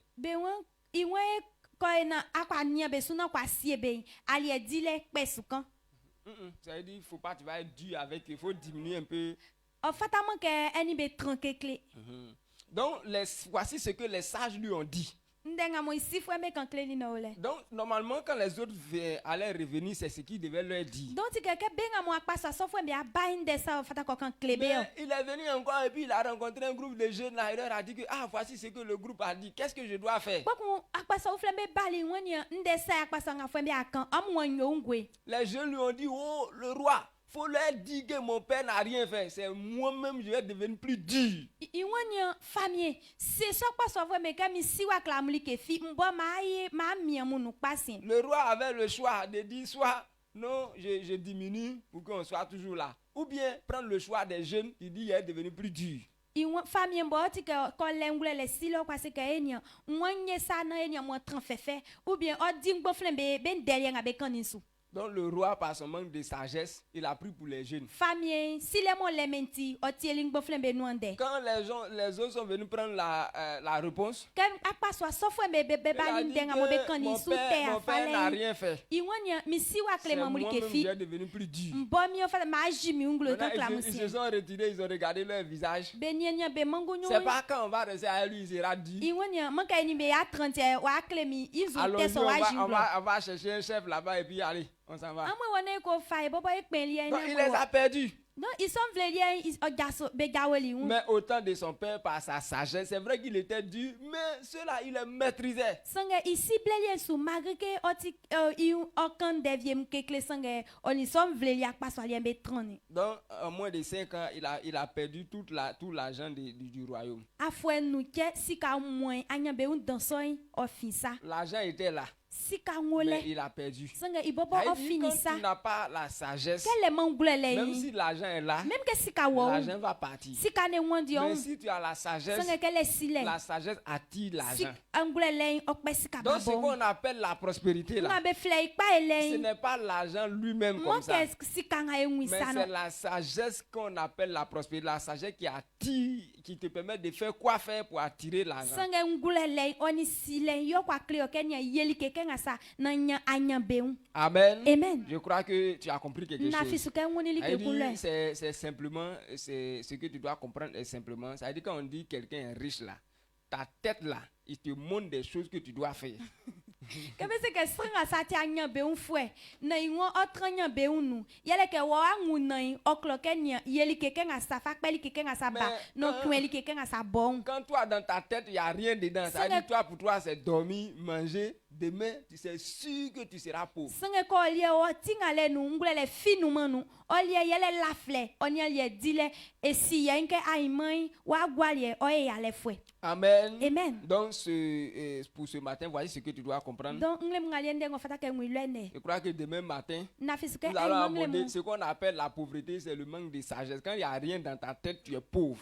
Ça veut dire il faut pas, tu vas être dur avec, il faut diminuer un peu. Donc voici ce que les sages lui ont dit. Donc normalement quand les autres allaient revenir, c'est ce qu'ils devaient leur dire. Mais il est venu encore et puis il a rencontré un groupe de jeunes là, il leur a dit que voici ce que le groupe a dit, qu'est-ce que je dois faire? Les jeunes lui ont dit le roi, faut leur dire que mon père n'a rien fait. C'est moi-même, je vais devenir plus dur. Le roi avait le choix de dire soit non, je diminue pour qu'on soit toujours là. Ou bien prendre le choix des jeunes, il dit il est devenu plus dur. Donc le roi, par son manque de sagesse, il a pris pour les jeunes. Quand les autres sont venus prendre la réponse, il a dit que mon père n'a rien fait. C'est moi-même qui est devenu plus dur. Ils se sont retirés, ils ont regardé leur visage. C'est pas quand on va rester à lui, il sera dit. Allons-y, on va chercher un chef là-bas et puis allez. On s'en va. Donc, il les a perdus. Mais au temps de son père, par sa sagesse, c'est vrai qu'il était dur, mais cela, il les maîtrisait. Donc, en moins de 5 ans, il a perdu tout l'argent du royaume. L'argent était là. Mais il a perdu. Quand tu n'as pas la sagesse, même si l'argent est là, l'argent va partir. Mais si tu as la sagesse attire l'argent. Donc ce qu'on appelle la prospérité là, ce n'est pas l'argent lui-même comme ça, mais c'est la sagesse qu'on appelle la prospérité. La sagesse qui attire, qui te permet de faire quoi faire pour attirer l'argent. Amen. Amen. Je crois que tu as compris quelque chose. C'est simplement, ce que tu dois comprendre est simplement, ça veut dire quand on dit quelqu'un est riche là, ta tête là, il te montre des choses que tu dois faire. Quand toi dans ta tête il n'y a rien dedans, ça veut dire toi pour toi c'est dormir, manger. Demain, tu sais sûr que tu seras pauvre. Amen. Amen. Donc, pour ce matin, voici ce que tu dois comprendre. Je crois que demain matin, nous allons aborder ce qu'on appelle la pauvreté, c'est le manque de sagesse. Quand il n'y a rien dans ta tête, tu es pauvre.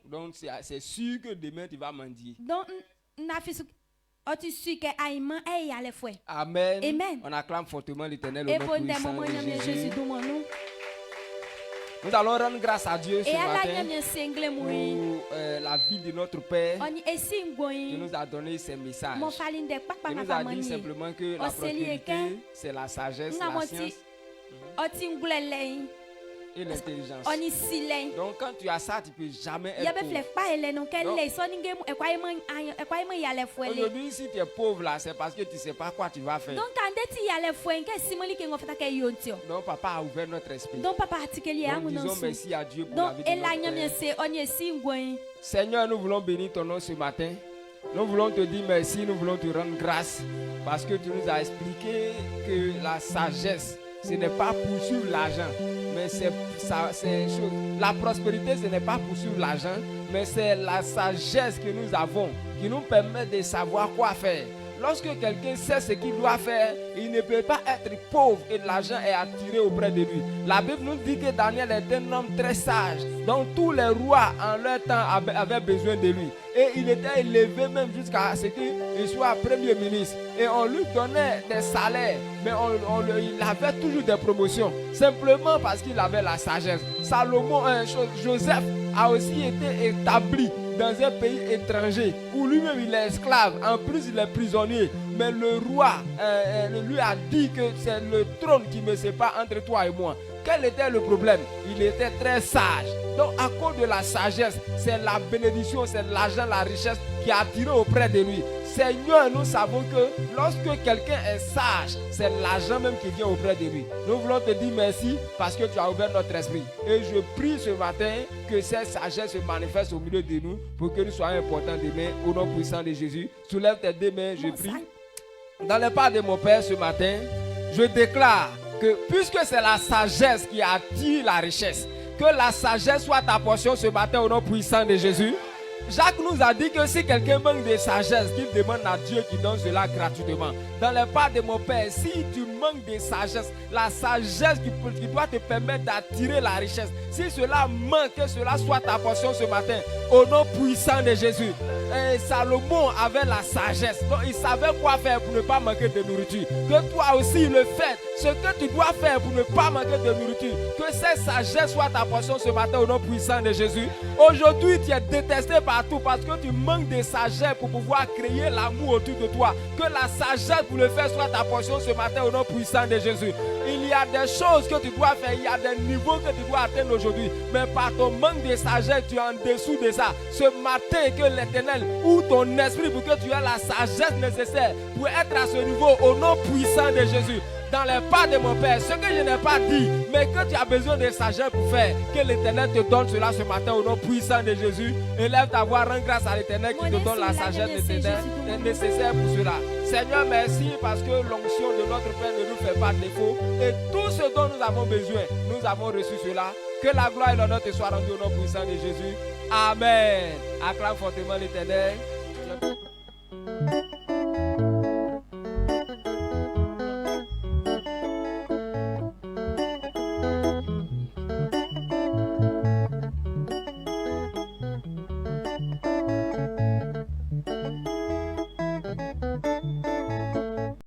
Donc, c'est sûr que demain, tu vas mendier. Amen. Amen. On acclame fortement l'Éternel au nom puissant de Jésus. Nous allons rendre grâce à Dieu ce matin pour la vie de notre Père qui nous a donné ces messages. Il nous a dit simplement que la prospérité, c'est la sagesse, la science et l'intelligence. Donc quand tu as ça, tu ne peux jamais être pauvre. Aujourd'hui, si tu es pauvre là, c'est parce que tu ne sais pas quoi tu vas faire. Donc papa a ouvert notre esprit. Donc disons merci à Dieu pour la vie de notre Père. Seigneur, nous voulons bénir ton nom ce matin. Nous voulons te dire merci, nous voulons te rendre grâce parce que tu nous as expliqué que la sagesse, ce n'est pas poursuivre l'argent, mais c'est la prospérité, ce n'est pas poursuivre l'argent, mais c'est la sagesse que nous avons qui nous permet de savoir quoi faire. Lorsque quelqu'un sait ce qu'il doit faire, il ne peut pas être pauvre et l'argent est attiré auprès de lui. La Bible nous dit que Daniel est un homme très sage, dont tous les rois en leur temps avaient besoin de lui. Et il était élevé même jusqu'à ce qu'il soit premier ministre. Et on lui donnait des salaires, mais il avait toujours des promotions, simplement parce qu'il avait la sagesse. Joseph a aussi été établi dans un pays étranger où lui-même il est esclave, en plus il est prisonnier, mais le roi lui a dit que c'est le trône qui me sépare entre toi et moi. Quel était le problème? Il était très sage. Donc à cause de la sagesse, c'est la bénédiction, c'est l'argent, la richesse qui a attiré auprès de lui. Seigneur, nous savons que lorsque quelqu'un est sage, c'est l'argent même qui vient auprès de lui. Nous voulons te dire merci parce que tu as ouvert notre esprit. Et je prie ce matin que cette sagesse se manifeste au milieu de nous pour que nous soyons importants demain au nom puissant de Jésus. Soulève tes deux mains, je prie. Dans les pas de mon Père ce matin, je déclare que puisque c'est la sagesse qui attire la richesse, que la sagesse soit ta portion ce matin au nom puissant de Jésus. Jacques nous a dit que si quelqu'un manque de sagesse, qu'il demande à Dieu qui donne cela gratuitement. Dans les pas de mon Père, si tu manques de sagesse, la sagesse qui doit te permettre d'attirer la richesse, si cela manque, que cela soit ta portion ce matin, au nom puissant de Jésus. Et Salomon avait la sagesse, donc il savait quoi faire pour ne pas manquer de nourriture. Que toi aussi le fais, ce que tu dois faire pour ne pas manquer de nourriture, que cette sagesse soit ta portion ce matin au nom puissant de Jésus. Aujourd'hui tu es détesté partout parce que tu manques de sagesse pour pouvoir créer l'amour autour de toi. Que la sagesse pour le faire soit ta portion ce matin au nom puissant de Jésus. Il y a des choses que tu dois faire, il y a des niveaux que tu dois atteindre aujourd'hui. Mais par ton manque de sagesse, tu es en dessous de ça. Ce matin, que l'Éternel ouvre ton esprit pour que tu aies la sagesse nécessaire pour être à ce niveau au nom puissant de Jésus. Dans les pas de mon Père, ce que je n'ai pas dit, mais que tu as besoin de sagesse pour faire, que l'Éternel te donne cela ce matin au nom puissant de Jésus. Élève ta voix, rends grâce à l'Éternel qui te donne la sagesse nécessaire pour cela. Seigneur, merci parce que l'onction de notre Père ne nous fait pas défaut. Et tout ce dont nous avons besoin, nous avons reçu cela. Que la gloire et l'honneur te soient rendus au nom puissant de Jésus. Amen. Acclame fortement l'Éternel.